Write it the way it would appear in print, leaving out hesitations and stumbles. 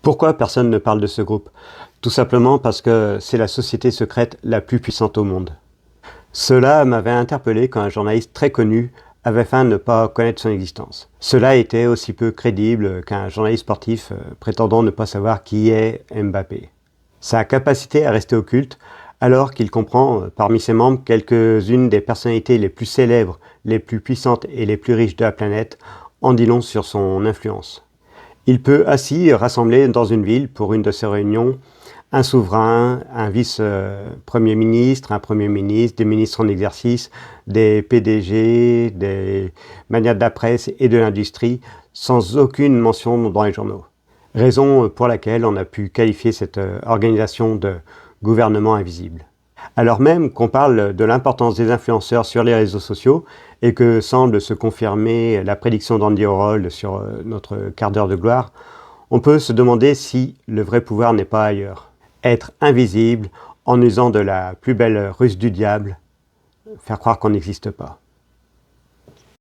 Pourquoi personne ne parle de ce groupe? Tout simplement parce que c'est la société secrète la plus puissante au monde. Cela m'avait interpellé quand un journaliste très connu avait feint de ne pas connaître son existence. Cela était aussi peu crédible qu'un journaliste sportif prétendant ne pas savoir qui est Mbappé. Sa capacité à rester occulte, alors qu'il comprend parmi ses membres quelques-unes des personnalités les plus célèbres, les plus puissantes et les plus riches de la planète, en dit long sur son influence. Il peut ainsi rassembler dans une ville, pour une de ses réunions, un souverain, un vice-premier ministre, un premier ministre, des ministres en exercice, des PDG, des magnats de la presse et de l'industrie, sans aucune mention dans les journaux. Raison pour laquelle on a pu qualifier cette organisation de gouvernement invisible. Alors même qu'on parle de l'importance des influenceurs sur les réseaux sociaux et que semble se confirmer la prédiction d'Andy Warhol sur notre quart d'heure de gloire, on peut se demander si le vrai pouvoir n'est pas ailleurs. Être invisible en usant de la plus belle ruse du diable, faire croire qu'on n'existe pas.